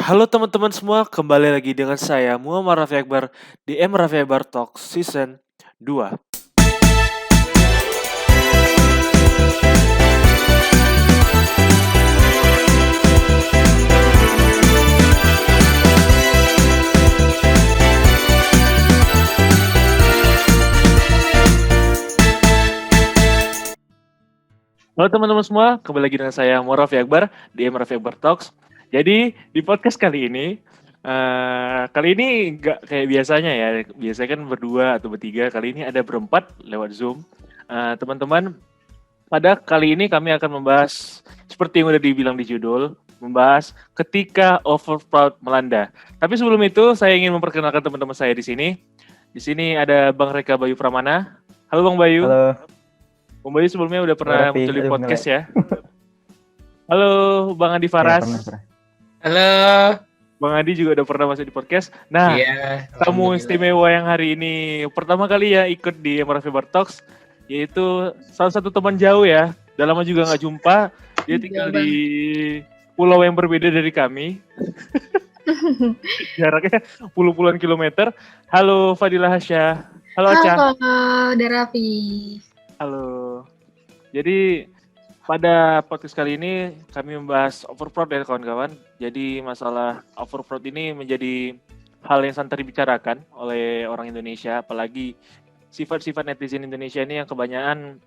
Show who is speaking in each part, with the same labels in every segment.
Speaker 1: Halo teman-teman semua, kembali lagi dengan saya Muhammad Raffi Akbar di Raffi Akbar Talk Season 2. Halo teman-teman semua, kembali lagi dengan saya Muhammad Raffi Akbar di Raffi Akbar Talks. Jadi di podcast kali ini nggak kayak biasanya ya. Biasanya kan berdua atau bertiga, kali ini ada berempat lewat Zoom. Teman-teman, pada kali ini kami akan membahas seperti yang udah dibilang di judul, membahas ketika overproud melanda. Tapi sebelum itu saya ingin memperkenalkan teman-teman saya di sini. Di sini ada Bang Reka Bayu Pramana. Halo Bang Bayu.
Speaker 2: Halo.
Speaker 1: Bang Bayu sebelumnya udah pernah
Speaker 2: Raffi.
Speaker 1: muncul di
Speaker 2: Aduh,
Speaker 1: podcast ya. Halo Bang Adi Faras.
Speaker 2: Ya, pernah.
Speaker 3: Halo.
Speaker 1: Bang Adi juga udah pernah masuk di podcast. Nah, tamu istimewa yang hari ini pertama kali ya ikut di Raffi Akbar Talks, yaitu salah satu teman jauh ya. Udah lama juga nggak jumpa. Dia tinggal di pulau yang berbeda dari kami. Jaraknya puluhan kilometer. Halo Fadila Hasya. Halo Aca.
Speaker 4: Halo Darafi.
Speaker 1: Halo. Jadi pada podcast kali ini kami membahas overproud ya kawan-kawan. Jadi masalah overproud ini menjadi hal yang santer dibicarakan oleh orang Indonesia, apalagi sifat-sifat netizen Indonesia ini yang kebanyakan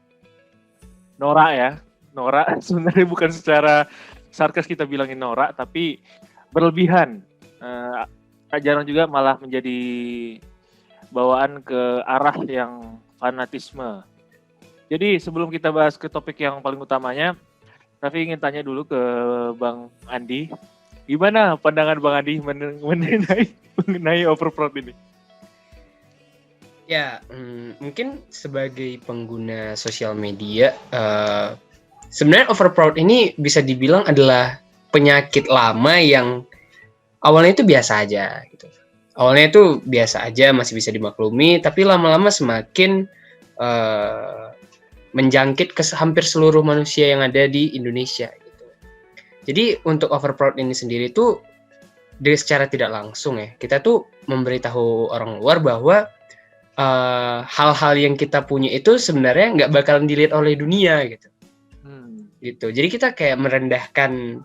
Speaker 1: norak ya. Norak sebenarnya bukan secara sarkas kita bilangin norak, tapi berlebihan. Jarang juga malah menjadi bawaan ke arah yang fanatisme. Jadi sebelum kita bahas ke topik yang paling utamanya, Raffi ingin tanya dulu ke Bang Andi, gimana pandangan Bang Andi mengenai overproud ini?
Speaker 3: Ya, mungkin sebagai pengguna sosial media, sebenarnya overproud ini bisa dibilang adalah penyakit lama yang awalnya itu biasa aja gitu. Awalnya itu biasa aja, masih bisa dimaklumi, tapi lama-lama semakin menjangkit ke hampir seluruh manusia yang ada di Indonesia gitu. Jadi untuk overproud ini sendiri tuh secara tidak langsung ya, kita tuh memberitahu orang luar bahwa hal-hal yang kita punya itu sebenarnya nggak bakalan dilihat oleh dunia gitu. Gitu. Jadi kita kayak merendahkan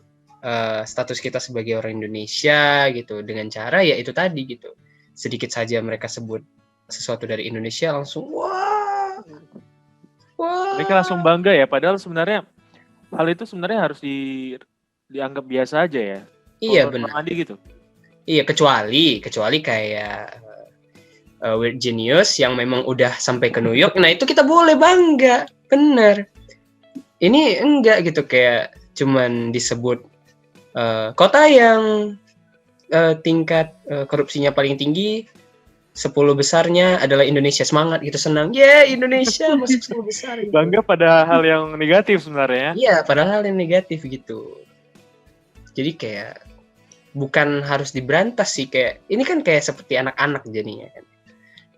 Speaker 3: status kita sebagai orang Indonesia gitu dengan cara ya itu tadi gitu. Sedikit saja mereka sebut sesuatu dari Indonesia langsung wah.
Speaker 1: Mereka langsung bangga ya, padahal sebenarnya hal itu sebenarnya harus dianggap biasa aja ya.
Speaker 3: Iya benar.
Speaker 1: Andi gitu.
Speaker 3: Iya kecuali kayak Weird Genius yang memang udah sampai ke New York, nah itu kita boleh bangga, bener. Ini enggak gitu kayak cuman disebut kota yang tingkat korupsinya paling tinggi, 10 besarnya adalah Indonesia, semangat gitu, senang. Indonesia masuk 10 besar. Gitu.
Speaker 1: Bangga pada hal yang negatif sebenarnya.
Speaker 3: Iya, pada hal yang negatif gitu. Jadi kayak bukan harus diberantas sih, kayak ini kan kayak seperti anak-anak jadinya kan.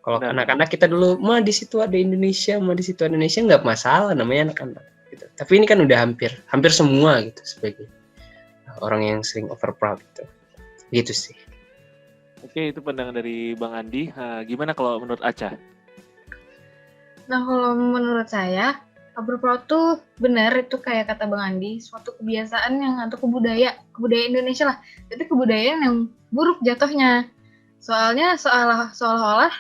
Speaker 3: Kalau anak-anak kita dulu, di situ ada Indonesia, di situ ada Indonesia, nggak masalah namanya anak-anak gitu. Tapi ini kan udah hampir semua gitu sebagai orang yang sering overproud gitu. Gitu sih.
Speaker 1: Oke, itu pandangan dari Bang Andi. Gimana kalau menurut Aca?
Speaker 4: Nah, kalau menurut saya, overproud tuh benar, itu kayak kata Bang Andi, suatu kebiasaan yang atau kebudayaan Indonesia lah. Itu kebudayaan yang buruk jatuhnya. Soalnya seolah-olah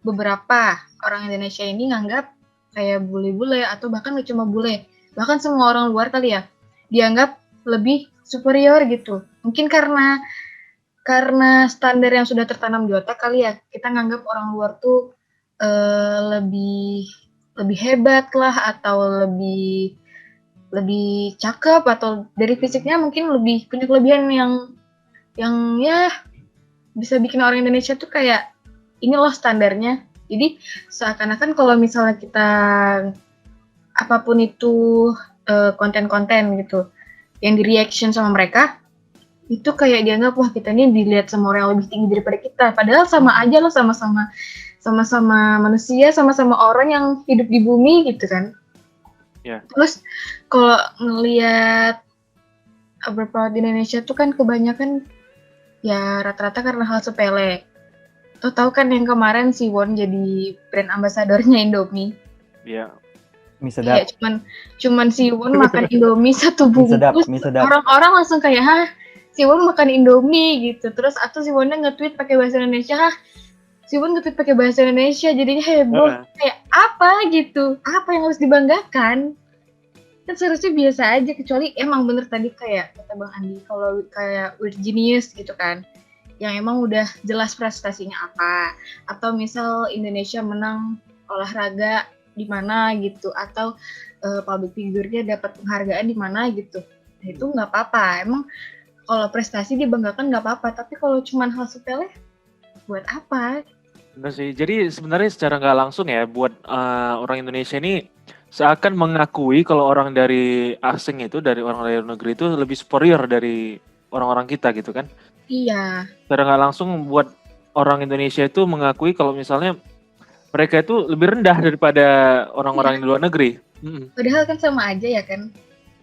Speaker 4: beberapa orang Indonesia ini nganggap kayak bule-bule atau bahkan gak cuma bule, bahkan semua orang luar kali ya, dianggap lebih superior gitu. Mungkin karena standar yang sudah tertanam di otak kali ya, kita nganggap orang luar tuh lebih hebat lah, atau lebih cakep, atau dari fisiknya mungkin lebih punya kelebihan yang ya bisa bikin orang Indonesia tuh kayak ini loh standarnya. Jadi seakan-akan kalau misalnya kita apapun itu konten-konten gitu yang di reaction sama mereka, itu kayak dianggap wah kita ini dilihat sama orang yang lebih tinggi daripada kita, padahal sama aja loh, sama-sama manusia, sama-sama orang yang hidup di bumi gitu kan.
Speaker 1: Yeah.
Speaker 4: Terus kalau ngelihat overproud di Indonesia tuh kan kebanyakan Ya rata-rata karena hal sepele. Tahu kan yang kemarin si Won jadi brand ambasadornya Indomie.
Speaker 1: Iya.
Speaker 2: Mie sedap.
Speaker 4: Kayak cuman si Won makan Indomie satu
Speaker 2: Mie sedap,
Speaker 4: bungkus,
Speaker 2: mie sedap.
Speaker 4: orang-orang langsung kayak, hah, si Won makan Indomie gitu. Terus atau si Wonnya nge-tweet pakai bahasa Indonesia, hah, si Won nge-tweet pakai bahasa Indonesia, jadinya heboh. Kayak apa gitu? Apa yang harus dibanggakan? Kan seharusnya biasa aja, kecuali emang bener tadi kayak kata Bang Andi, kalau kayak Weird Genius gitu kan, yang emang udah jelas prestasinya apa, atau misal Indonesia menang olahraga di mana gitu, atau public figure-nya dapat penghargaan di mana gitu, nah, itu nggak apa-apa. Emang kalau prestasi dibanggakan nggak apa-apa, tapi kalau cuma hal sepele buat apa?
Speaker 1: Benar sih. Jadi sebenarnya secara nggak langsung ya, buat orang Indonesia ini seakan mengakui kalau orang dari asing itu, dari orang dari luar negeri itu lebih superior dari orang-orang kita gitu kan.
Speaker 4: Iya,
Speaker 1: Secara nggak langsung buat orang Indonesia itu mengakui kalau misalnya mereka itu lebih rendah daripada orang-orang di luar negeri.
Speaker 4: padahal kan sama aja ya kan.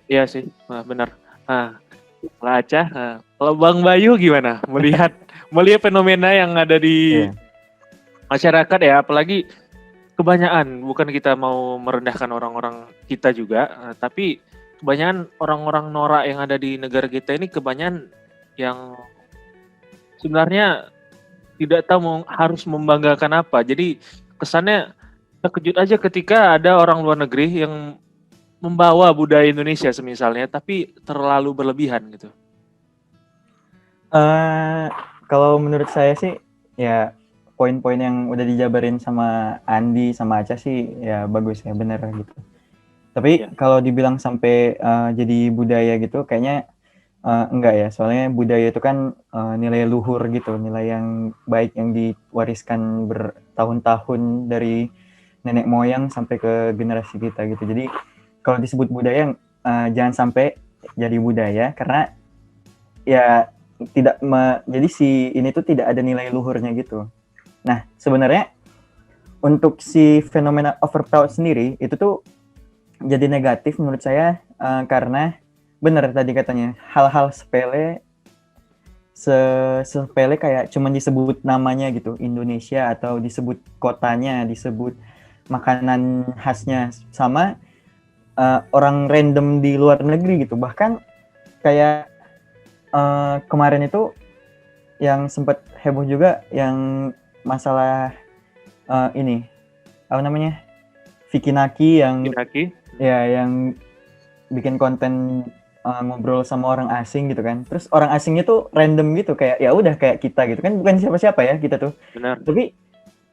Speaker 1: Iya sih, benar. Nah, kalau Aca, kalau Bang Bayu gimana melihat fenomena yang ada di
Speaker 2: Iya.
Speaker 1: masyarakat ya, apalagi kebanyakan, bukan kita mau merendahkan orang-orang kita juga, tapi kebanyakan orang-orang norak yang ada di negara kita ini kebanyakan yang sebenarnya tidak tahu harus membanggakan apa. Jadi kesannya terkejut aja ketika ada orang luar negeri yang membawa budaya Indonesia semisalnya, tapi terlalu berlebihan gitu.
Speaker 2: Kalau menurut saya sih ya poin-poin yang udah dijabarin sama Andi sama Aca sih ya bagus ya, bener gitu. Tapi kalau dibilang sampai jadi budaya gitu kayaknya enggak ya, soalnya budaya itu kan nilai luhur gitu, nilai yang baik yang diwariskan bertahun-tahun dari nenek moyang sampai ke generasi kita gitu. Jadi kalau disebut budaya jangan sampai jadi budaya, karena ya tidak jadi si ini tuh tidak ada nilai luhurnya gitu. Nah, sebenarnya untuk si fenomena overproud sendiri itu tuh jadi negatif menurut saya karena benar tadi katanya hal-hal sepele sepele kayak cuman disebut namanya gitu Indonesia, atau disebut kotanya, disebut makanan khasnya sama orang random di luar negeri gitu. Bahkan kayak kemarin itu yang sempat heboh juga yang masalah ini apa namanya, Vicky Naki yang bikin konten ngobrol sama orang asing gitu kan. Terus orang asingnya tuh random gitu, kayak ya udah kayak kita gitu kan, bukan siapa-siapa ya kita tuh.
Speaker 1: Benar.
Speaker 2: Tapi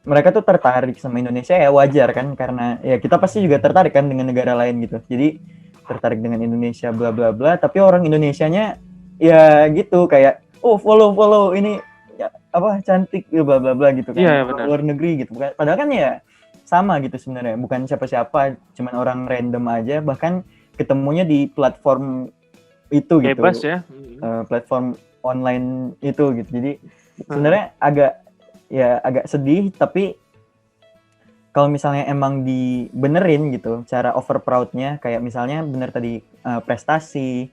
Speaker 2: mereka tuh tertarik sama Indonesia, ya wajar kan, karena ya kita pasti juga tertarik kan dengan negara lain gitu. Jadi tertarik dengan Indonesia bla bla bla, tapi orang Indonesianya ya gitu kayak follow ini ya, apa cantik ya bla bla bla gitu kan.
Speaker 1: Iya,
Speaker 2: luar negeri gitu. Padahal kan ya sama gitu sebenarnya, bukan siapa-siapa, cuman orang random aja, bahkan ketemunya di platform itu gitu.
Speaker 1: Bebas ya.
Speaker 2: Platform online itu gitu. Jadi sebenarnya agak sedih, tapi kalau misalnya emang dibenerin gitu cara overproudnya, kayak misalnya bener tadi prestasi,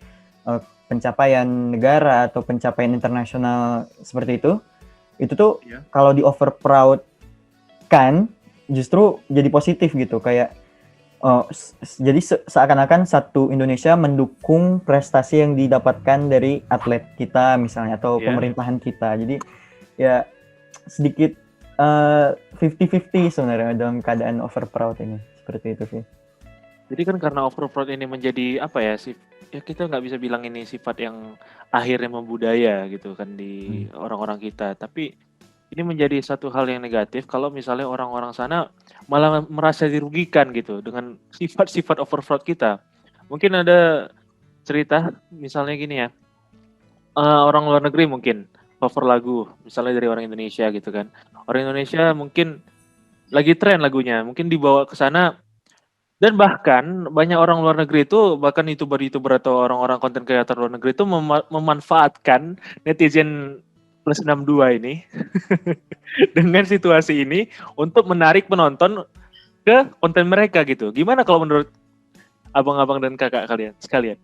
Speaker 2: pencapaian negara atau pencapaian internasional seperti itu tuh kalau di overproud kan justru jadi positif gitu, kayak jadi seakan-akan satu Indonesia mendukung prestasi yang didapatkan dari atlet kita misalnya, atau pemerintahan kita. Jadi ya sedikit 50-50 sebenarnya dalam keadaan overproud ini, seperti itu sih.
Speaker 1: Jadi kan karena overproud ini menjadi apa ya sih? Ya kita nggak bisa bilang ini sifat yang akhirnya membudaya gitu kan di orang-orang kita. Tapi ini menjadi satu hal yang negatif kalau misalnya orang-orang sana malah merasa dirugikan gitu dengan sifat-sifat overproud kita. Mungkin ada cerita misalnya gini ya, orang luar negeri mungkin cover lagu misalnya dari orang Indonesia gitu kan. Orang Indonesia mungkin lagi tren lagunya, mungkin dibawa ke sana, dan bahkan banyak orang luar negeri itu, bahkan YouTuber atau orang-orang konten kreator luar negeri itu memanfaatkan netizen plus 62 ini dengan situasi ini untuk menarik penonton ke konten mereka gitu. Gimana kalau menurut abang-abang dan kakak kalian sekalian?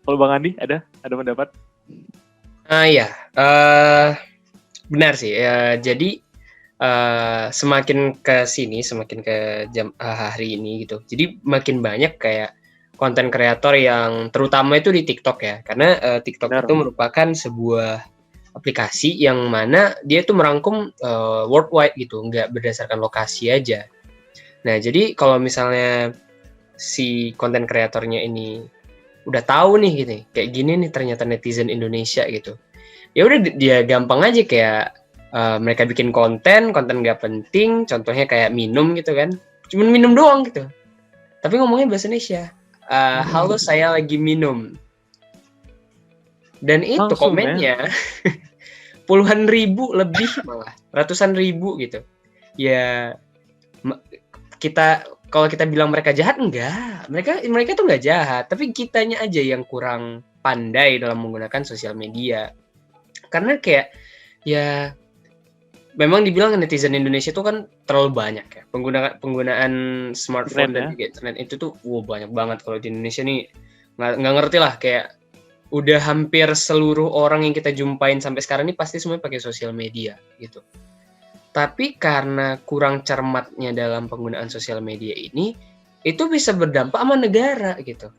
Speaker 1: Kalau Bang Andi ada pendapat?
Speaker 3: Ya, benar sih. Jadi semakin ke sini, semakin ke hari ini gitu. Jadi makin banyak kayak konten kreator yang terutama itu di TikTok ya, karena TikTok
Speaker 1: Benar.
Speaker 3: itu merupakan sebuah aplikasi yang mana dia tuh merangkum worldwide gitu, nggak berdasarkan lokasi aja. Nah, jadi kalau misalnya si konten kreatornya ini udah tahu nih gitu, kayak gini nih ternyata netizen Indonesia gitu. Ya udah dia gampang aja kayak mereka bikin konten nggak penting, contohnya kayak minum gitu kan, cuman minum doang gitu. Tapi ngomongnya bahasa Indonesia. Halo, saya lagi minum. Dan itu
Speaker 1: Langsung ya.
Speaker 3: komennya puluhan ribu lebih malah, ratusan ribu gitu. Ya kita kalau kita bilang mereka jahat, enggak, mereka tuh nggak jahat, tapi kitanya aja yang kurang pandai dalam menggunakan sosial media. Karena kayak ya memang dibilang netizen Indonesia itu kan terlalu banyak ya, penggunaan smartphone dan juga internet itu tuh banyak banget. Kalau di Indonesia nih nggak ngerti lah, kayak udah hampir seluruh orang yang kita jumpain sampai sekarang ini pasti semuanya pakai sosial media gitu. Tapi karena kurang cermatnya dalam penggunaan sosial media ini, itu bisa berdampak sama negara gitu.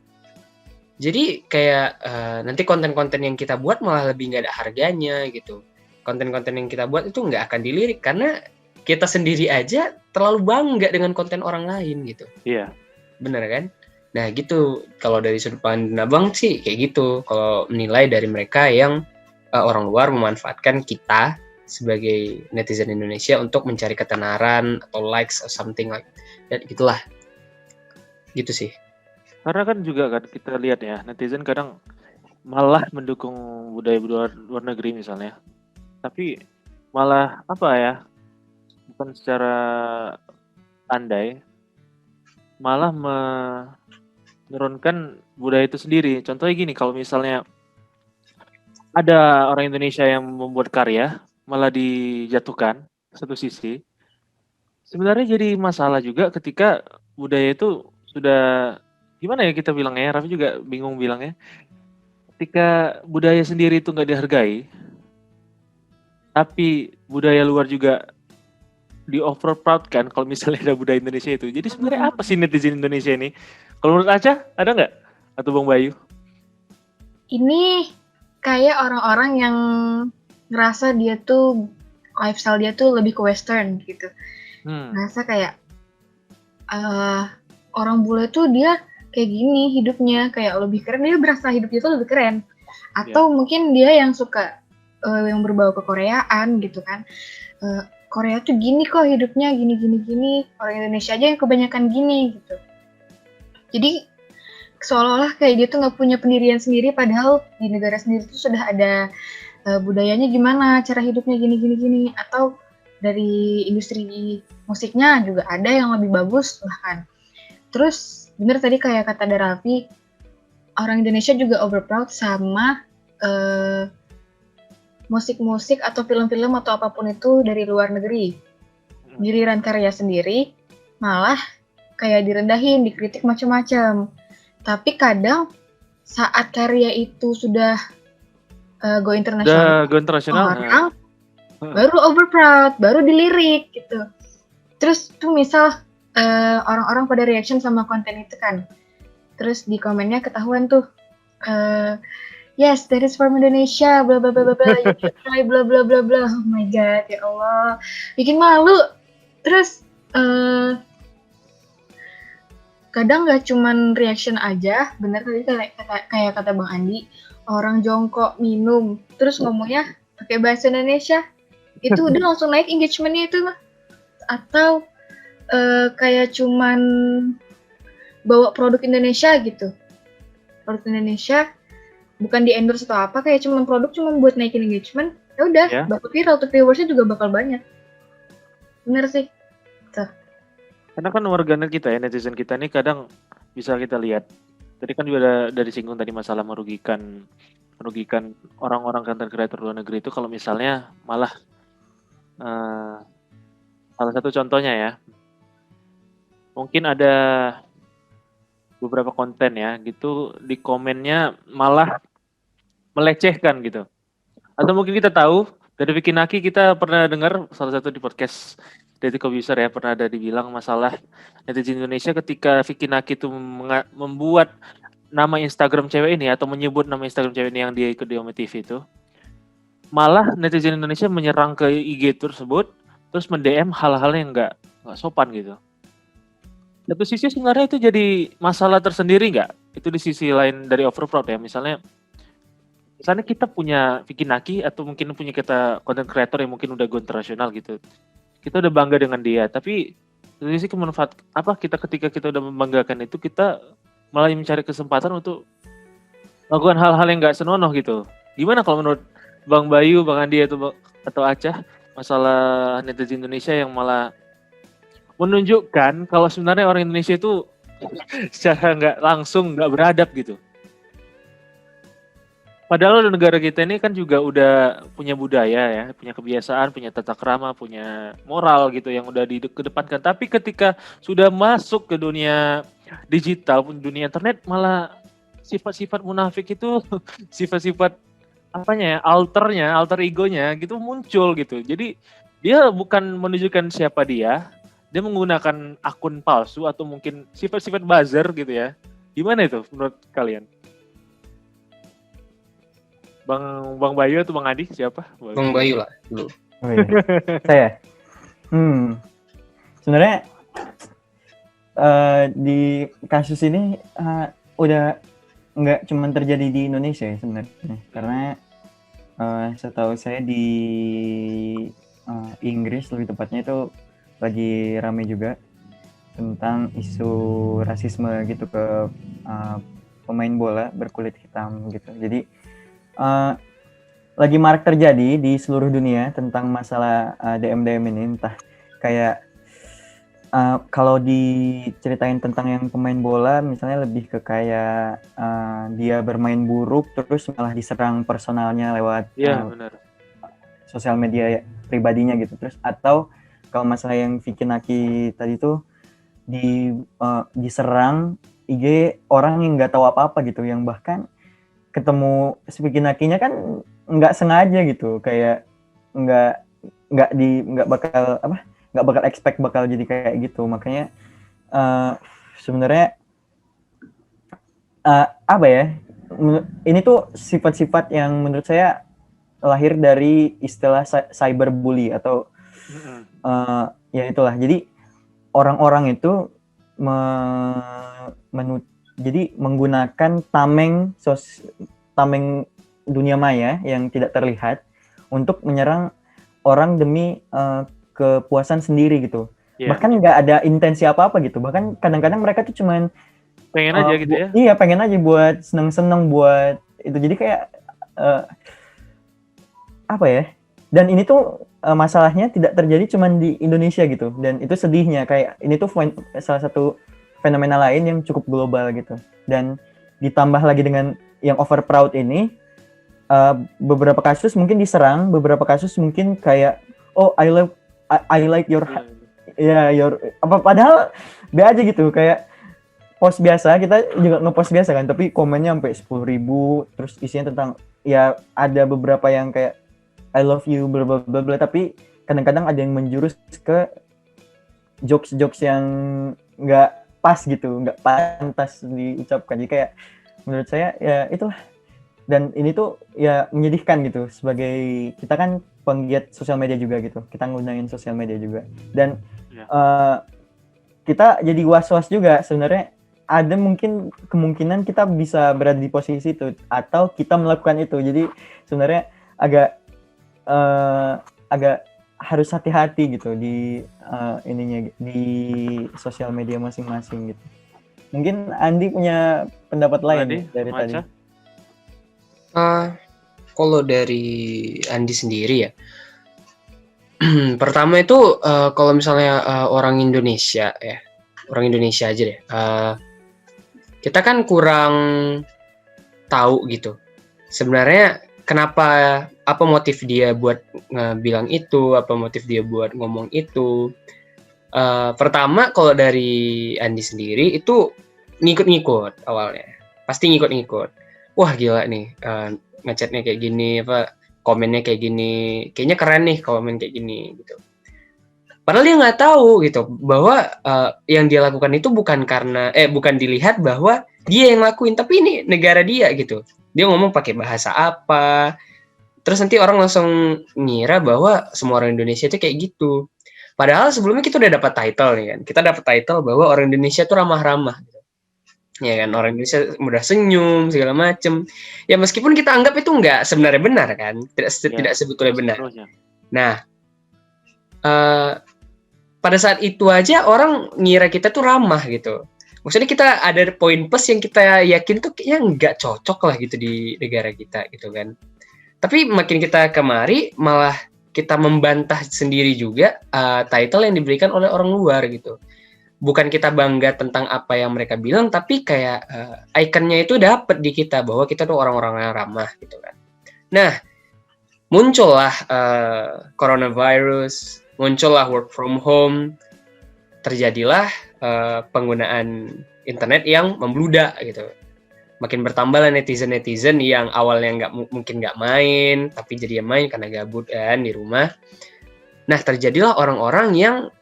Speaker 3: Jadi kayak nanti konten-konten yang kita buat malah lebih nggak ada harganya gitu. Konten-konten yang kita buat itu nggak akan dilirik karena kita sendiri aja terlalu bangga dengan konten orang lain gitu.
Speaker 1: Iya.
Speaker 3: Bener kan? Nah gitu, kalau dari sudut pandang Abang sih kayak gitu. Kalau menilai dari mereka yang orang luar memanfaatkan kita sebagai netizen Indonesia untuk mencari ketenaran atau likes or something like that, gitulah. Gitu sih.
Speaker 1: Karena kan juga kan kita lihat ya, netizen kadang malah mendukung budaya luar negeri misalnya. Tapi malah apa ya, bukan secara pandai, malah menurunkan budaya itu sendiri. Contohnya gini, kalau misalnya ada orang Indonesia yang membuat karya, malah dijatuhkan satu sisi. Sebenarnya jadi masalah juga ketika budaya itu sudah, gimana ya kita bilangnya, Raffi juga bingung bilangnya. Ketika budaya sendiri itu nggak dihargai, tapi budaya luar juga di overproud kan kalau misalnya ada budaya Indonesia itu. Jadi sebenarnya apa sih netizen Indonesia ini? Kalau menurut Aca, ada nggak? Atau Bang Bayu?
Speaker 4: Ini kayak orang-orang yang ngerasa dia tuh lifestyle dia tuh lebih ke western gitu. Ngerasa kayak orang bule tuh dia kayak gini hidupnya, kayak lebih keren, dia berasa hidupnya tuh lebih keren. Atau mungkin dia yang suka yang berbau ke Koreaan gitu kan. Korea tuh gini kok hidupnya, gini. Orang Indonesia aja yang kebanyakan gini gitu. Jadi seolah-olah kayak dia tuh nggak punya pendirian sendiri, padahal di negara sendiri tuh sudah ada budayanya gimana, cara hidupnya gini. Atau dari industri musiknya juga ada yang lebih bagus bahkan. Terus bener tadi kayak kata Raffi, orang Indonesia juga overproud sama musik-musik atau film-film atau apapun itu dari luar negeri. Giliran karya sendiri malah kayak direndahin, dikritik macam-macam. Tapi kadang saat karya itu sudah go internasional, orang baru overproud, baru dilirik gitu. Terus tuh misal orang-orang pada reaction sama konten itu kan. Terus di komennya ketahuan tuh yes, that is from Indonesia, bla bla bla bla bla, you should try bla bla bla bla. Oh my god, ya Allah, bikin malu. Terus kadang nggak cuman reaction aja, bener tadi kayak kata Bang Andi, orang jongkok minum, terus ngomongnya pakai bahasa Indonesia, itu udah langsung naik engagementnya itu mah. Atau kayak cuman bawa produk Indonesia gitu, produk Indonesia bukan di endorse atau apa, kayak cuman produk cuman buat naikin engagement, ya udah bakal viral, tuh viewersnya juga bakal banyak. Bener sih tuh.
Speaker 1: Karena kan warganet kita ya, netizen kita ini kadang bisa kita lihat, tadi kan juga ada disinggung tadi masalah merugikan orang-orang content creator luar negeri itu kalau misalnya malah salah satu contohnya ya, mungkin ada beberapa konten ya gitu di komennya malah melecehkan gitu. Atau mungkin kita tahu dari Vicky Naki, kita pernah dengar salah satu di podcast Deddy Kobuser ya, pernah ada dibilang masalah netizen Indonesia ketika Vicky Naki itu membuat nama Instagram cewek ini atau menyebut nama Instagram cewek ini yang dia ikut di Ome TV itu, malah netizen Indonesia menyerang ke IG tersebut terus mend-DM hal-hal yang nggak sopan gitu. Satu sisi sebenarnya itu jadi masalah tersendiri nggak? Itu di sisi lain dari overproud ya. Misalnya kita punya Vicky Naki atau mungkin punya kita content creator yang mungkin udah go internasional gitu. Kita udah bangga dengan dia, tapi dari sisi kemanfaat apa kita ketika kita udah membanggakan itu, kita malah mencari kesempatan untuk melakukan hal-hal yang nggak senonoh gitu. Gimana kalau menurut Bang Bayu, Bang Andi atau Acah, masalah netizen Indonesia yang malah menunjukkan kalau sebenarnya orang Indonesia itu secara nggak langsung nggak beradab gitu. Padahal negara kita ini kan juga udah punya budaya ya, punya kebiasaan, punya tata krama, punya moral gitu yang udah dikedepankan. Tapi ketika sudah masuk ke dunia digital, dunia internet, malah sifat-sifat munafik itu, sifat-sifat apanya ya, alter egonya gitu muncul gitu. Jadi dia bukan menunjukkan siapa dia menggunakan akun palsu atau mungkin sifat-sifat buzzer gitu ya. Gimana itu menurut kalian? Bang Bayu atau Bang Adi siapa?
Speaker 3: Bang Bayu lah dulu.
Speaker 2: Oh iya. Saya. Sebenarnya di kasus ini udah nggak cuma terjadi di Indonesia ya sebenarnya, karena setahu saya di Inggris lebih tepatnya itu lagi rame juga tentang isu rasisme gitu ke pemain bola berkulit hitam gitu. Jadi lagi marak terjadi di seluruh dunia tentang masalah DM ini, entah kayak kalau diceritain tentang yang pemain bola misalnya lebih ke kayak dia bermain buruk terus malah diserang personalnya lewat
Speaker 1: benar.
Speaker 2: Sosial media pribadinya gitu. Terus atau kalau masalah yang Vicky Naki tadi tuh diserang IG orang yang nggak tahu apa-apa gitu, yang bahkan ketemu Vicky Nakinya kan nggak sengaja gitu, kayak nggak bakal expect bakal jadi kayak gitu. Makanya sebenarnya apa ya, ini tuh sifat-sifat yang menurut saya lahir dari istilah cyberbully atau ya itulah. Jadi orang-orang itu jadi menggunakan tameng dunia maya yang tidak terlihat untuk menyerang orang demi kepuasan sendiri gitu. Yeah. Bahkan nggak ada intensi apa-apa gitu. Bahkan kadang-kadang mereka tuh cuman
Speaker 1: pengen aja gitu ya.
Speaker 2: Iya, pengen aja buat seneng-seneng buat itu. Jadi kayak apa ya? Dan ini tuh masalahnya tidak terjadi cuman di Indonesia gitu. Dan itu sedihnya, kayak ini tuh salah satu fenomena lain yang cukup global gitu. Dan ditambah lagi dengan yang overproud ini, beberapa kasus mungkin diserang, beberapa kasus mungkin kayak I like your padahal be aja gitu, kayak post biasa, kita juga ngepost biasa kan, tapi komennya sampai 10.000, terus isinya tentang ya ada beberapa yang kayak I love you bla bla bla, tapi kadang-kadang ada yang menjurus ke jokes yang nggak pas gitu, nggak pantas diucapkan. Jadi kayak menurut saya ya itulah, dan ini tuh ya menyedihkan gitu, sebagai kita kan penggiat sosial media juga gitu, kita nggunain sosial media juga, dan kita jadi was-was juga sebenarnya. Ada mungkin kemungkinan kita bisa berada di posisi itu atau kita melakukan itu. Jadi sebenarnya agak harus hati-hati gitu di ininya, di sosial media masing-masing gitu. Mungkin Andi punya pendapat lain dari tadi.
Speaker 3: Kalau dari Andi sendiri ya, pertama itu kalau misalnya orang Indonesia aja deh, kita kan kurang tahu gitu sebenarnya kenapa, apa motif dia buat bilang itu, apa motif dia buat ngomong itu. Pertama kalau dari Andi sendiri itu ngikut-ngikut awalnya, pasti ngikut-ngikut. Wah gila nih, ngechatnya kayak gini, apa komennya kayak gini, kayaknya keren nih komen kayak gini gitu. Padahal dia nggak tahu gitu bahwa yang dia lakukan itu bukan dilihat bahwa dia yang lakuin, tapi ini negara dia gitu. Dia ngomong pakai bahasa apa, terus nanti orang langsung ngira bahwa semua orang Indonesia itu kayak gitu. Padahal sebelumnya kita udah dapat title nih kan. Kita dapat title bahwa orang Indonesia tuh ramah-ramah. Ya kan, orang Indonesia mudah senyum segala macem. Ya meskipun kita anggap itu nggak sebenarnya benar kan, tidak sebetulnya benar. Nah, pada saat itu aja orang ngira kita tuh ramah gitu. Maksudnya kita ada poin plus yang kita yakin tuh kayaknya nggak cocok lah gitu di negara kita gitu kan. Tapi makin kita kemari malah kita membantah sendiri juga title yang diberikan oleh orang luar gitu. Bukan kita bangga tentang apa yang mereka bilang, tapi kayak ikonnya itu dapet di kita bahwa kita tuh orang-orang yang ramah gitu kan. Nah, muncullah coronavirus, muncullah work from home, terjadilah penggunaan internet yang membludak gitu. Makin bertambahlah netizen yang awalnya mungkin nggak main, tapi jadi main karena gabut kan di rumah. Nah, terjadilah orang-orang yang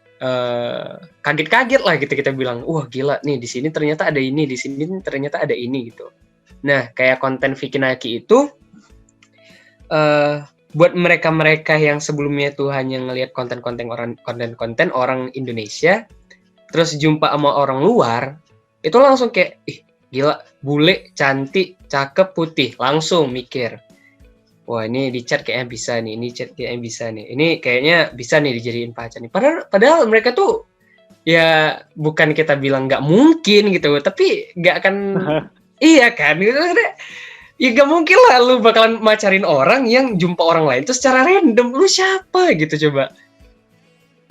Speaker 3: kaget-kaget lah gitu, kita bilang, wah gila nih, di sini ternyata ada ini, di sini ternyata ada ini gitu. Nah, kayak konten Vicky Naki itu buat mereka-mereka yang sebelumnya tuh hanya ngelihat konten-konten orang Indonesia, terus jumpa sama orang luar, itu langsung kayak, ih gila, bule, cantik, cakep, putih, langsung mikir, wah ini di chat kayaknya bisa nih, ini chat kayaknya bisa nih, ini kayaknya bisa nih dijadiin pacar nih. Padahal mereka tuh ya bukan kita bilang nggak mungkin gitu, tapi nggak akan iya kan gitu. Ya gak mungkin lah lu bakalan macarin orang yang jumpa orang lain tuh secara random. Lu siapa gitu coba.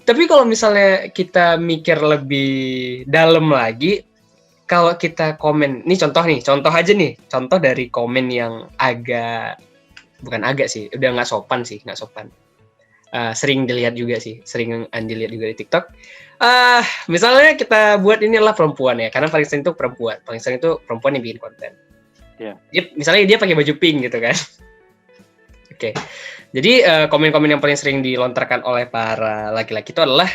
Speaker 3: Tapi kalau misalnya kita mikir lebih dalam lagi, kalau kita komen, contoh aja nih, contoh dari komen yang bukan agak sih, udah nggak sopan. Sering dilihat juga sih, sering Andi lihat juga di TikTok. Misalnya kita buat ini adalah perempuan ya, karena paling sering itu perempuan yang bikin konten.
Speaker 1: Yeah.
Speaker 3: Misalnya dia pakai baju pink gitu kan. Oke. Jadi komen-komen yang paling sering dilontarkan oleh para laki-laki itu adalah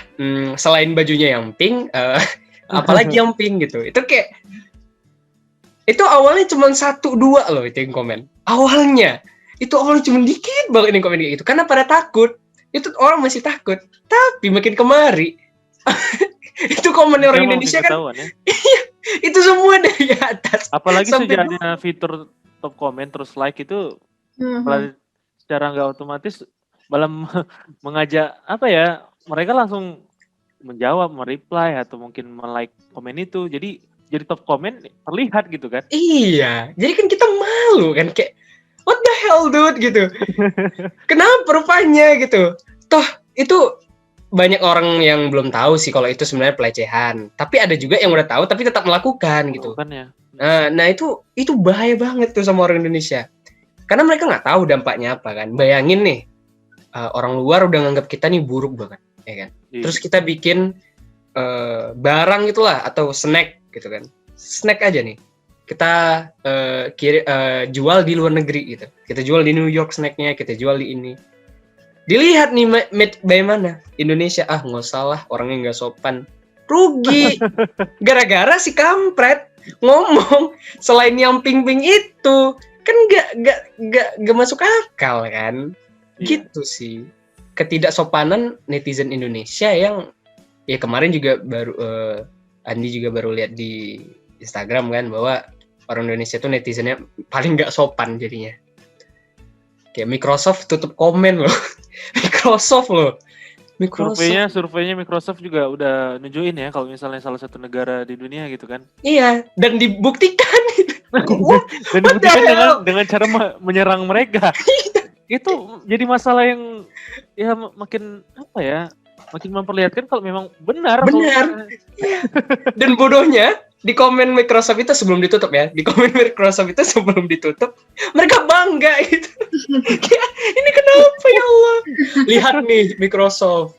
Speaker 3: selain bajunya yang pink, apalagi yang pink gitu. Itu kayak itu awalnya cuma 1-2 loh itu yang komen. Awalnya cuma dikit banget yang komen kayak gitu. Karena pada takut. Itu orang masih takut. Tapi makin kemari itu komen orang Indonesia kan. Iya. Itu semua dari atas.
Speaker 1: Apalagi sejak ada fitur top comment terus like itu, secara nggak otomatis malah mengajak mereka langsung menjawab, mereply atau mungkin like komen itu. Jadi top comment terlihat gitu kan?
Speaker 3: Iya. Jadi kan kita malu kan, kayak what the hell dude gitu. Kenapa rupanya gitu? Toh itu banyak orang yang belum tahu sih kalau itu sebenarnya pelecehan. Tapi ada juga yang udah tahu tapi tetap melakukan gitu.
Speaker 1: Ya.
Speaker 3: Nah itu bahaya banget tuh sama orang Indonesia. Karena mereka nggak tahu dampaknya apa kan. Bayangin nih, orang luar udah nganggap kita nih buruk banget, ya kan. Iya. Terus kita bikin barang itulah atau snack gitu kan. Snack aja nih. Kita jual di luar negeri gitu. Kita jual di New York snacknya, kita jual di ini. Dilihat nih made by mana? Indonesia. Nggak salah, orangnya nggak sopan. Rugi. Gara-gara si kampret ngomong selain yang ping-ping itu kan nggak masuk akal kan? Iya. Gitu sih. Ketidaksopanan netizen Indonesia yang ya kemarin juga baru Andi juga baru lihat di Instagram kan bahwa orang Indonesia tuh netizennya paling nggak sopan jadinya. Kayak Microsoft tutup komen loh. Microsoft.
Speaker 1: Surveinya Microsoft juga udah nunjukin ya kalau misalnya salah satu negara di dunia gitu kan.
Speaker 3: Iya, dan dibuktikan.
Speaker 1: Dan dibuktikan dengan cara menyerang mereka. Itu jadi masalah yang ya makin makin memperlihatkan kalau memang benar.
Speaker 3: Iya. Dan bodohnya di komen Microsoft itu sebelum ditutup ya, mereka bangga gitu. Ini kenapa ya Allah? Lihat nih Microsoft,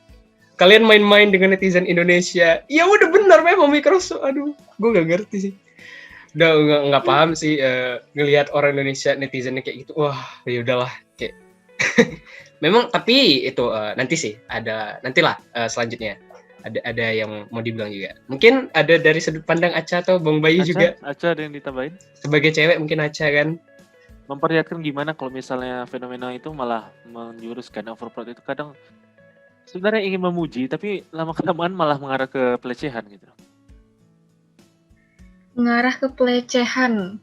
Speaker 3: kalian main-main dengan netizen Indonesia. Ya udah benar memang Microsoft. Aduh, gue gak ngerti sih. Udah nggak paham sih ngelihat orang Indonesia netizennya kayak gitu. Wah, ya udahlah, kayak Memang tapi itu nanti sih nantilah selanjutnya ada yang mau dibilang juga. Mungkin ada dari sudut pandang Aca atau Bang Bayu juga
Speaker 1: Aca ada yang ditambahin?
Speaker 3: sebagai cewek mungkin Aca kan.
Speaker 1: Memperlihatkan gimana kalau misalnya fenomena itu malah menjuruskan overproud itu kadang sebenarnya ingin memuji tapi lama-kelamaan malah mengarah ke pelecehan gitu.
Speaker 4: Mengarah ke pelecehan.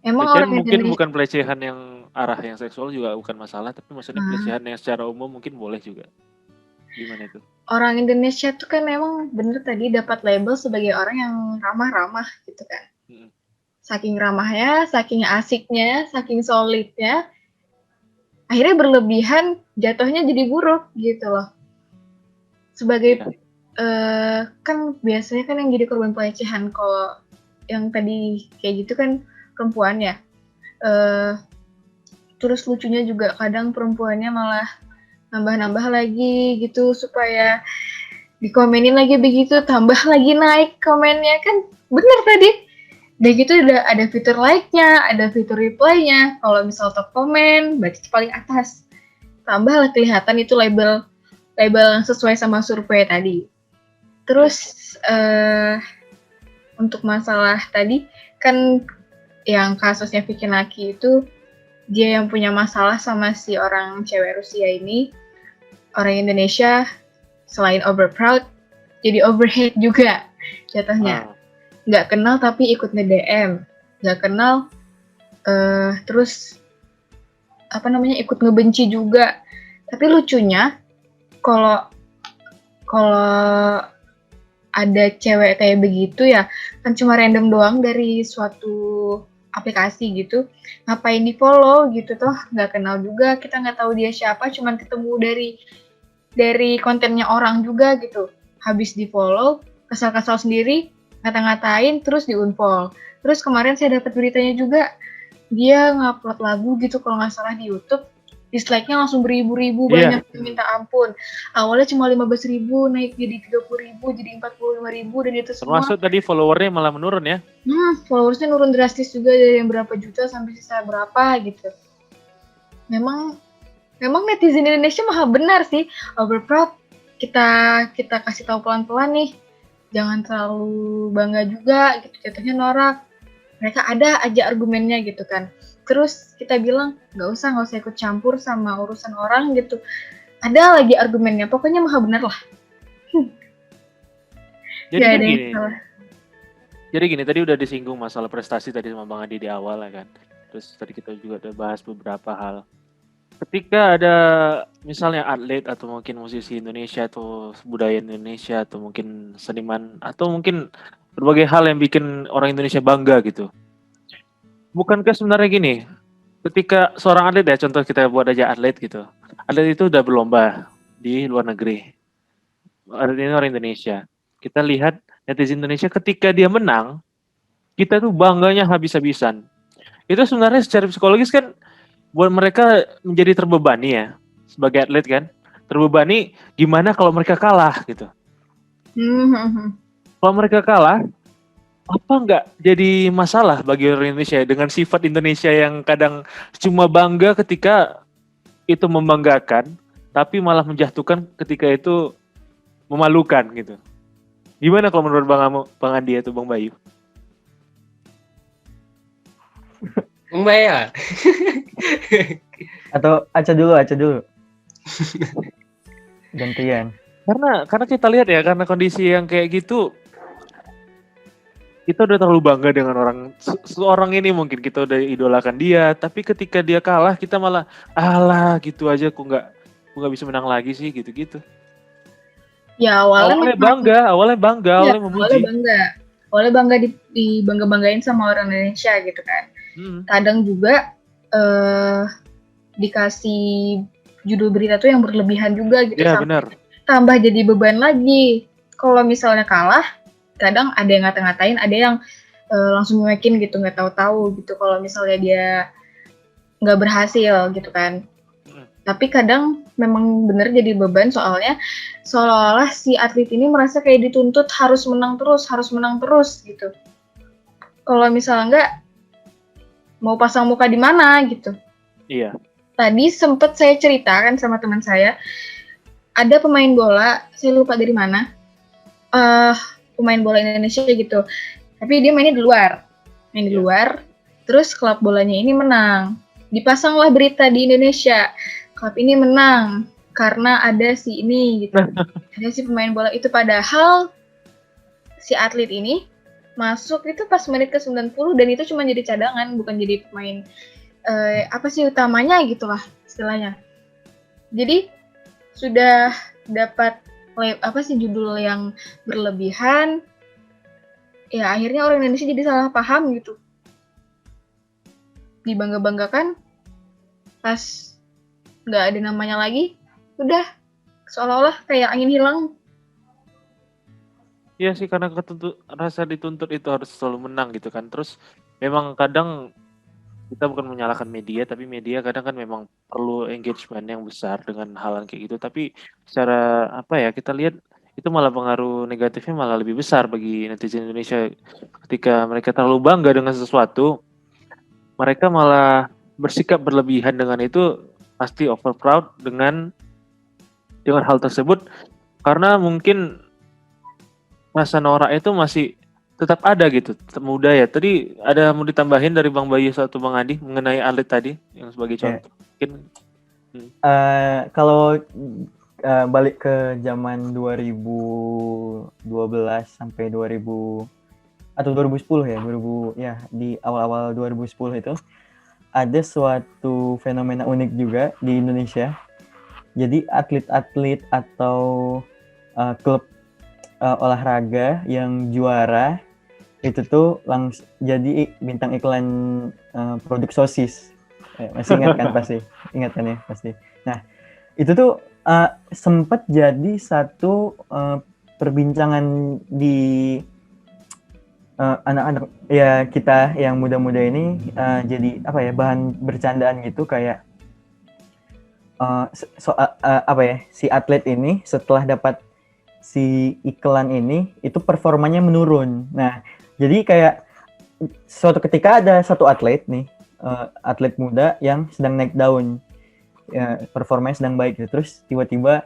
Speaker 4: Emang
Speaker 1: Pelecehan
Speaker 4: orang
Speaker 1: mungkin
Speaker 4: Indonesia
Speaker 1: bukan pelecehan yang arah yang seksual juga bukan masalah, tapi maksudnya
Speaker 4: Ah.
Speaker 1: pelecehan yang secara umum mungkin boleh juga. Gimana itu?
Speaker 4: orang Indonesia tuh kan emang bener tadi dapat label sebagai orang yang ramah-ramah gitu kan.
Speaker 1: Mm-mm.
Speaker 4: Saking ramahnya, saking asiknya, saking solidnya, akhirnya berlebihan, jatuhnya jadi buruk gitu loh. Sebagai
Speaker 1: Iya.
Speaker 4: kan biasanya kan yang jadi korban pelecehan kalau yang tadi kayak gitu kan perempuan ya. Terus lucunya juga kadang perempuannya malah nambah-nambah lagi gitu supaya dikomenin lagi begitu, tambah lagi naik komennya kan bener tadi. Udah gitu ada fitur like-nya, ada fitur reply-nya. Kalau misal top komen, berarti paling atas. Tambah kelihatan itu label yang sesuai sama survei tadi. Terus untuk masalah tadi kan yang kasusnya Vicky Naki itu dia yang punya masalah sama si orang cewek Rusia ini, orang Indonesia selain overproud jadi overhate juga jatuhnya. Nggak kenal tapi ikut nge-DM, nggak kenal terus ikut ngebenci juga. Tapi lucunya kalau ada cewek kayak begitu ya kan cuma random doang dari suatu aplikasi gitu, ngapain di follow gitu, toh nggak kenal juga, kita nggak tahu dia siapa, cuman ketemu dari kontennya orang juga gitu, habis di follow kesal-kesal sendiri, ngata-ngatain terus di unfollow. Terus kemarin saya dapat beritanya juga dia ngupload lagu gitu kalau nggak salah di YouTube, dislike-nya langsung beribu-ribu, banyak yang minta ampun. Awalnya cuma 15.000, naik jadi 30.000, jadi 45.000, dan itu semua.
Speaker 1: Termasuk tadi followernya malah menurun ya?
Speaker 4: Followersnya nurun drastis juga dari yang berapa juta sampai sisa berapa gitu. Memang netizen Indonesia maha benar sih, overproud. Kita kasih tahu pelan-pelan nih, jangan terlalu bangga juga gitu, jatuhnya norak. Mereka ada aja argumennya gitu kan. Terus kita bilang nggak usah ikut campur sama urusan orang gitu. Ada lagi argumennya, pokoknya maha benar lah.
Speaker 1: Jadi gini, tadi udah disinggung masalah prestasi tadi sama Bang Adi di awal ya kan. Terus tadi kita juga udah bahas beberapa hal. Ketika ada misalnya atlet atau mungkin musisi Indonesia atau budaya Indonesia atau mungkin seniman atau mungkin berbagai hal yang bikin orang Indonesia bangga gitu. Bukankah sebenarnya gini, ketika seorang atlet ya, contoh kita buat aja atlet gitu. Atlet itu udah berlomba di luar negeri. Atlet ini orang Indonesia. Kita lihat netizen Indonesia ketika dia menang, kita tuh bangganya habis-habisan. Itu sebenarnya secara psikologis kan buat mereka menjadi terbebani ya, sebagai atlet kan. Terbebani gimana kalau mereka kalah gitu. Kalau mereka kalah, apa nggak jadi masalah bagi orang Indonesia dengan sifat Indonesia yang kadang cuma bangga ketika itu membanggakan, tapi malah menjatuhkan ketika itu memalukan gitu. Gimana kalau menurut Bang Andi atau Bang Bayu?
Speaker 3: Bang Bayu ya?
Speaker 2: Atau Aca dulu. Gantian.
Speaker 1: Karena kita lihat ya, karena kondisi yang kayak gitu, kita udah terlalu bangga dengan seorang ini, mungkin kita udah idolakan dia, tapi ketika dia kalah kita malah gitu aja, aku nggak bisa menang lagi sih gitu.
Speaker 4: Ya
Speaker 1: awalnya bangga, memuji.
Speaker 4: Awalnya bangga dibangga-banggain sama orang Indonesia gitu kan. Kadang juga dikasih judul berita tuh yang berlebihan juga gitu.
Speaker 1: Ya benar.
Speaker 4: Tambah jadi beban lagi. Kalau misalnya kalah, kadang ada yang ngata-ngatain, ada yang langsung nyuekin gitu, nggak tahu-tahu gitu kalau misalnya dia nggak berhasil gitu kan. Tapi kadang memang bener jadi beban, soalnya seolah-olah si atlet ini merasa kayak dituntut harus menang terus gitu. Kalau misalnya nggak, mau pasang muka di mana gitu.
Speaker 1: Iya.
Speaker 4: Tadi sempet saya ceritakan sama teman saya, ada pemain bola, saya lupa dari mana, pemain bola Indonesia gitu. Tapi dia mainnya di luar. Main di
Speaker 1: Iya.
Speaker 4: luar, terus klub bolanya ini menang. Dipasanglah berita di Indonesia, klub ini menang karena ada si ini gitu. Ada si pemain bola itu, padahal si atlet ini masuk itu pas menit ke 90 dan itu cuma jadi cadangan, bukan jadi pemain utamanya gitulah istilahnya. Jadi sudah dapat judul yang berlebihan, ya akhirnya orang Indonesia jadi salah paham gitu, dibangga-banggakan, pas nggak ada namanya lagi, udah seolah-olah kayak angin hilang.
Speaker 1: Iya sih, karena rasa dituntut itu harus selalu menang gitu kan. Terus memang kadang kita bukan menyalahkan media, tapi media kadang kan memang perlu engagement yang besar dengan hal kayak gitu. Tapi secara kita lihat itu malah pengaruh negatifnya malah lebih besar bagi netizen Indonesia ketika mereka terlalu bangga dengan sesuatu, mereka malah bersikap berlebihan dengan itu, pasti over proud dengan hal tersebut, karena mungkin rasa norak itu masih tetap ada gitu, tetap muda ya. Tadi ada mau ditambahin dari Bang Bayu atau Bang Adi mengenai atlet tadi yang sebagai contoh? Mungkin
Speaker 2: kalau balik ke zaman 2012 sampai 2000 atau 2010 ya, di awal-awal 2010 itu ada suatu fenomena unik juga di Indonesia. Jadi atlet-atlet atau klub olahraga yang juara itu tuh langsung jadi bintang iklan produk sosis. Masih ingat kan pasti? Ingat kan ya pasti. Nah, itu tuh sempat jadi satu perbincangan di anak-anak ya kita yang muda-muda ini, jadi bahan bercandaan gitu, kayak si atlet ini setelah dapat si iklan ini itu performanya menurun. Nah, jadi kayak suatu ketika ada satu atlet nih, atlet muda yang sedang naik daun, ya, performanya sedang baik gitu. Terus tiba-tiba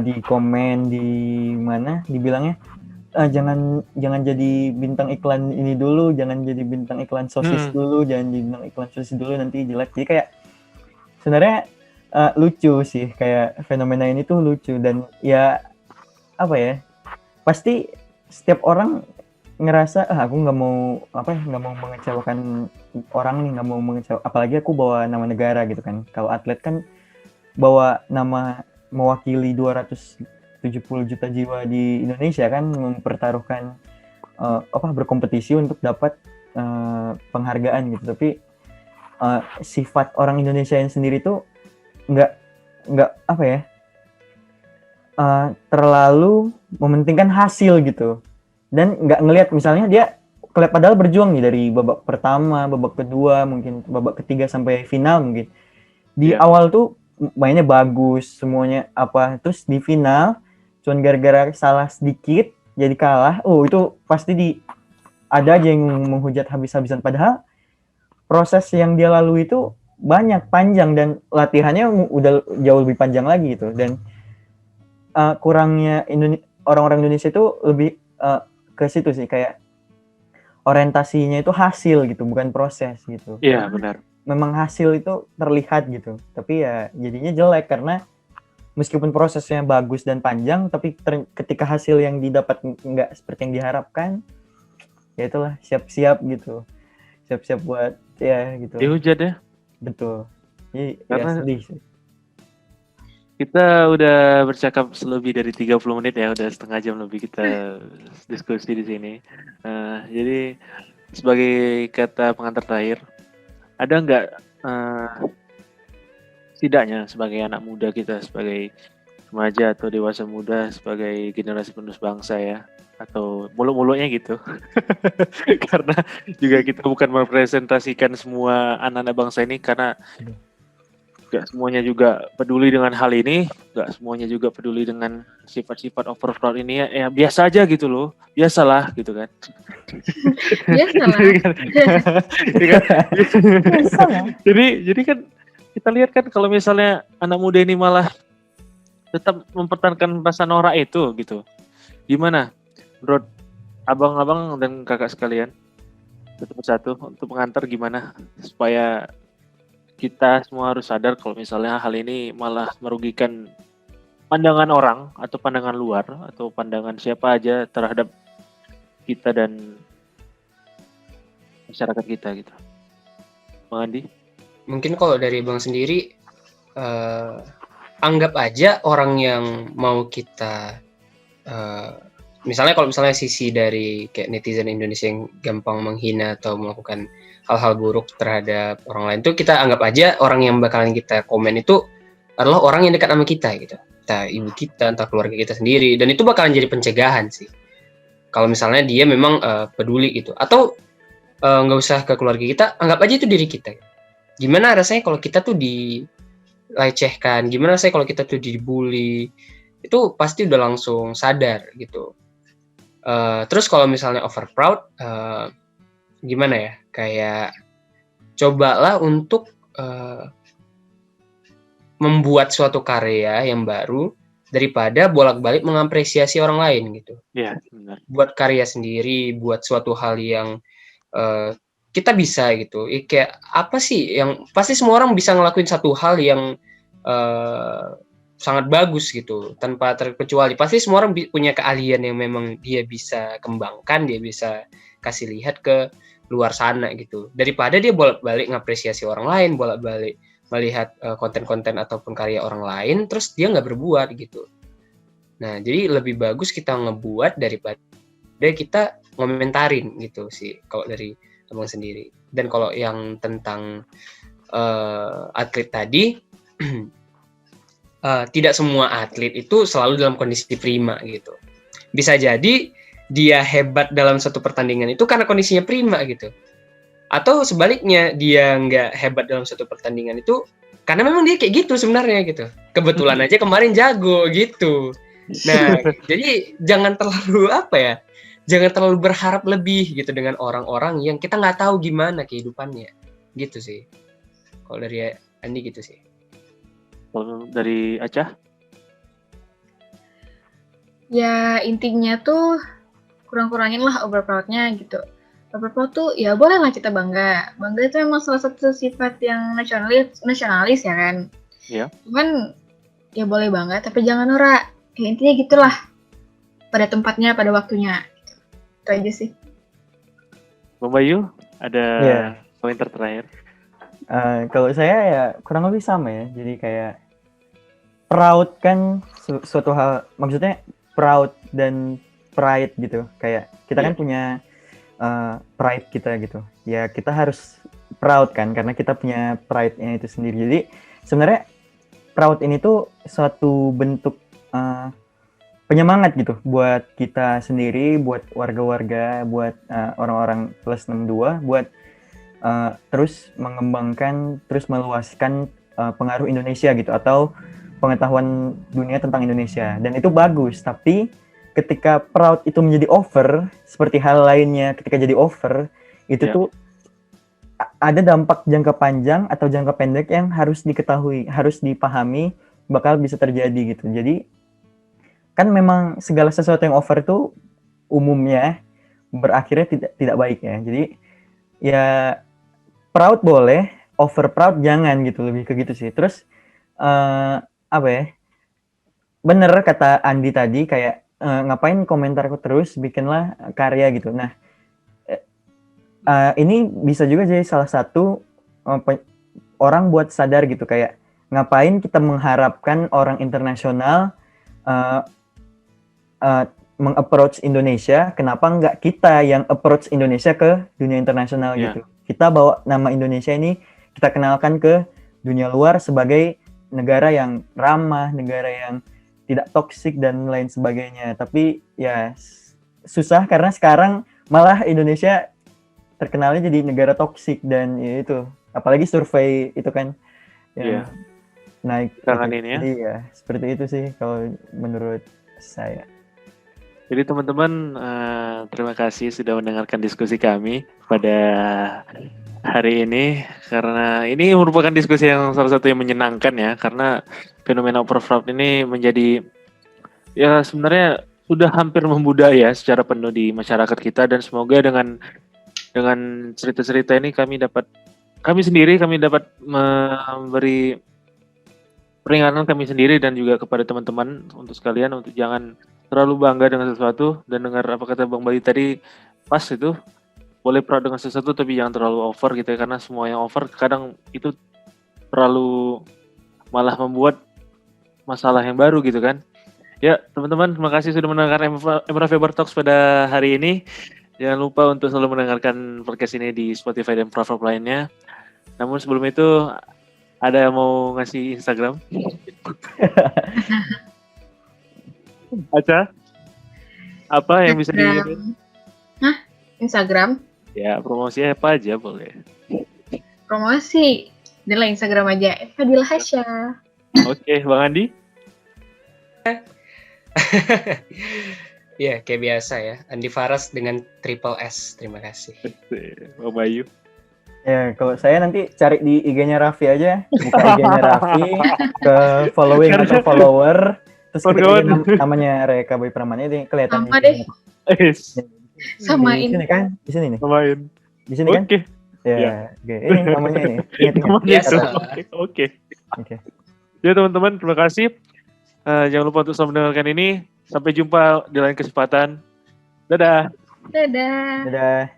Speaker 2: di komen di mana dibilangnya, jangan jadi bintang iklan ini dulu, jangan jadi bintang iklan sosis dulu, jangan jadi bintang iklan sosis dulu, nanti jelek. Jadi kayak sebenarnya lucu sih, kayak fenomena ini tuh lucu, dan ya pasti setiap orang ngerasa aku nggak mau mengecewakan orang nih, nggak mau mengecewakan, apalagi aku bawa nama negara gitu kan. Kalau atlet kan bawa nama mewakili 270 juta jiwa di Indonesia kan, mempertaruhkan berkompetisi untuk dapat penghargaan gitu. Tapi sifat orang Indonesia yang sendiri tuh nggak terlalu mementingkan hasil gitu, dan nggak ngelihat misalnya dia padahal berjuang nih dari babak pertama, babak kedua, mungkin babak ketiga sampai final, mungkin di awal tuh mainnya bagus semuanya terus di final cuman gara-gara salah sedikit jadi kalah. Itu pasti ada aja yang menghujat habis-habisan, padahal proses yang dia lalui itu panjang, dan latihannya udah jauh lebih panjang lagi gitu. Dan kurangnya orang-orang Indonesia itu lebih ke situ sih, kayak orientasinya itu hasil gitu, bukan proses gitu.
Speaker 1: Iya, benar.
Speaker 2: Memang hasil itu terlihat gitu, tapi ya jadinya jelek karena meskipun prosesnya bagus dan panjang, tapi ketika hasil yang didapat nggak seperti yang diharapkan, ya itulah siap-siap gitu, siap-siap buat ya gitu.
Speaker 1: Dihujat ya.
Speaker 2: Betul. Jadi
Speaker 1: Karena
Speaker 2: ya sedih sih.
Speaker 1: kita udah bercakap lebih dari 30 menit ya, udah setengah jam lebih kita diskusi di sini. Jadi sebagai kata pengantar terakhir, ada nggak setidaknya sebagai anak muda kita, sebagai remaja atau dewasa muda, sebagai generasi penerus bangsa ya, atau muluk-muluknya gitu, karena juga kita bukan merepresentasikan semua anak-anak bangsa ini, karena gak semuanya juga peduli dengan hal ini, gak semuanya juga peduli dengan sifat-sifat overproud ini ya biasa aja gitu loh, biasalah gitu kan.
Speaker 4: Biasalah.
Speaker 1: Jadi kan kita lihat kan kalau misalnya anak muda ini malah tetap mempertahankan rasa norak itu gitu. Gimana menurut abang-abang dan kakak sekalian? Satu persatu untuk mengantar gimana supaya kita semua harus sadar kalau misalnya hal ini malah merugikan pandangan orang atau pandangan luar atau pandangan siapa aja terhadap kita dan masyarakat kita gitu. Bang Andi?
Speaker 3: Mungkin kalau dari Bang sendiri, anggap aja orang yang mau kita, misalnya kalau misalnya sisi dari kayak netizen Indonesia yang gampang menghina atau melakukan hal-hal buruk terhadap orang lain tuh, kita anggap aja orang yang bakalan kita komen itu adalah orang yang dekat sama kita gitu. Entah ibu kita, entah keluarga kita sendiri, dan itu bakalan jadi pencegahan sih. Kalau misalnya dia memang peduli gitu. Atau nggak usah ke keluarga kita, anggap aja itu diri kita. Gimana rasanya kalau kita tuh dilecehkan, gimana rasanya kalau kita tuh dibully, itu pasti udah langsung sadar gitu. Terus kalau misalnya over proud, gimana ya, kayak cobalah untuk membuat suatu karya yang baru daripada bolak-balik mengapresiasi orang lain gitu.
Speaker 1: Iya, benar.
Speaker 3: Buat karya sendiri, buat suatu hal yang kita bisa gitu. Kayak apa sih yang pasti semua orang bisa ngelakuin satu hal yang sangat bagus gitu tanpa terkecuali. Pasti semua orang punya keahlian yang memang dia bisa kembangkan, dia bisa kasih lihat ke luar sana gitu. Daripada dia bolak-balik ngapresiasi orang lain, bolak-balik melihat konten-konten ataupun karya orang lain, terus dia nggak berbuat gitu. Nah, jadi lebih bagus kita ngebuat daripada kita ngomentarin gitu sih kalau dari abang sendiri. Dan kalau yang tentang atlet tadi, tidak semua atlet itu selalu dalam kondisi prima gitu. Bisa jadi dia hebat dalam satu pertandingan itu karena kondisinya prima gitu. Atau sebaliknya, dia nggak hebat dalam satu pertandingan itu karena memang dia kayak gitu sebenarnya gitu. Kebetulan aja kemarin jago gitu. Nah, jadi jangan terlalu berharap lebih gitu dengan orang-orang yang kita nggak tahu gimana kehidupannya, gitu sih. Kalau dari Andi gitu sih.
Speaker 1: Kalau dari Aca?
Speaker 4: Ya intinya tuh kurang-kurangin lah overproud-nya gitu. Overproud tuh ya boleh lah kita bangga. Bangga itu memang salah satu sifat yang nasionalis ya kan.
Speaker 1: Iya.
Speaker 4: Cuman ya boleh bangga tapi jangan norak. Ya intinya gitulah. Pada tempatnya, pada waktunya. Itu aja sih.
Speaker 1: Bang Bayu, ada komentar terakhir?
Speaker 2: Kalau saya ya kurang lebih sama ya. Jadi kayak proud kan suatu hal, maksudnya proud dan pride gitu. Kayak kita kan punya pride kita gitu. Ya kita harus proud kan karena kita punya pride-nya itu sendiri. Jadi sebenarnya proud ini tuh suatu bentuk penyemangat gitu buat kita sendiri, buat warga-warga, buat orang-orang plus 62, buat terus mengembangkan, terus meluaskan pengaruh Indonesia gitu atau pengetahuan dunia tentang Indonesia. Dan itu bagus, tapi ketika proud itu menjadi over, seperti hal lainnya ketika jadi over, itu tuh ada dampak jangka panjang atau jangka pendek yang harus diketahui, harus dipahami, bakal bisa terjadi gitu. Jadi kan memang segala sesuatu yang over itu umumnya berakhirnya tidak baik ya. Jadi ya proud boleh, over proud jangan gitu, lebih ke gitu sih. Terus apa ya? Bener kata Andi tadi kayak ngapain komentarku terus, bikinlah karya gitu. Nah, ini bisa juga jadi salah satu orang buat sadar gitu kayak ngapain kita mengharapkan orang internasional meng-approach Indonesia, kenapa nggak kita yang approach Indonesia ke dunia internasional gitu. Kita bawa nama Indonesia ini, kita kenalkan ke dunia luar sebagai negara yang ramah, negara yang tidak toksik dan lain sebagainya. Tapi ya susah karena sekarang malah Indonesia terkenalnya jadi negara toksik dan ya itu. Apalagi survei itu kan yang naik.
Speaker 1: Ini ya.
Speaker 2: Jadi ya seperti itu sih kalau menurut saya.
Speaker 1: Jadi teman-teman, terima kasih sudah mendengarkan diskusi kami pada hari ini, karena ini merupakan diskusi yang salah satu yang menyenangkan ya, karena fenomena overflow ini menjadi ya sebenarnya sudah hampir membudaya secara penuh di masyarakat kita, dan semoga dengan cerita-cerita ini kami sendiri dapat memberi peringatan kami sendiri dan juga kepada teman-teman untuk sekalian untuk jangan terlalu bangga dengan sesuatu, dan dengar apa kata Bang Bali tadi pas itu, boleh proud dengan sesuatu tapi jangan terlalu over gitu ya, karena semua yang over kadang itu terlalu malah membuat masalah yang baru gitu kan. Ya teman-teman, terima kasih sudah mendengarkan Emra Faber Talks pada hari ini. Jangan lupa untuk selalu mendengarkan podcast ini di Spotify dan platform lainnya. Namun sebelum itu, ada yang mau ngasih Instagram? Aca? Apa yang bisa
Speaker 4: Instagram. Hah? Instagram?
Speaker 1: Ya, promosinya apa aja boleh.
Speaker 4: Promosi. Adalah Instagram aja. Fadila Hasya.
Speaker 1: Oke, Bang Andi?
Speaker 3: Ya, kayak biasa ya. Andi Faras dengan triple S. Terima kasih.
Speaker 1: Bang Bayu?
Speaker 2: Ya, kalau saya nanti cari di IG-nya Raffi aja, buka IG-nya Raffi, ke following atau follower, terus ketik aja namanya Reka Boy Pramana, ini kelihatan.
Speaker 4: Sama deh. Samain.
Speaker 2: Di sini kan? Di sini nih.
Speaker 1: Samain.
Speaker 2: Di sini kan?
Speaker 1: Oke.
Speaker 2: Ya, oke. Ini namanya ini. Ingat.
Speaker 1: Namanya
Speaker 3: Biasa.
Speaker 1: itu. Oke.
Speaker 2: Oke.
Speaker 1: Ya teman-teman, terima kasih. Jangan lupa untuk selalu mendengarkan ini. Sampai jumpa di lain kesempatan. Dadah.
Speaker 4: Dadah.
Speaker 2: Dadah.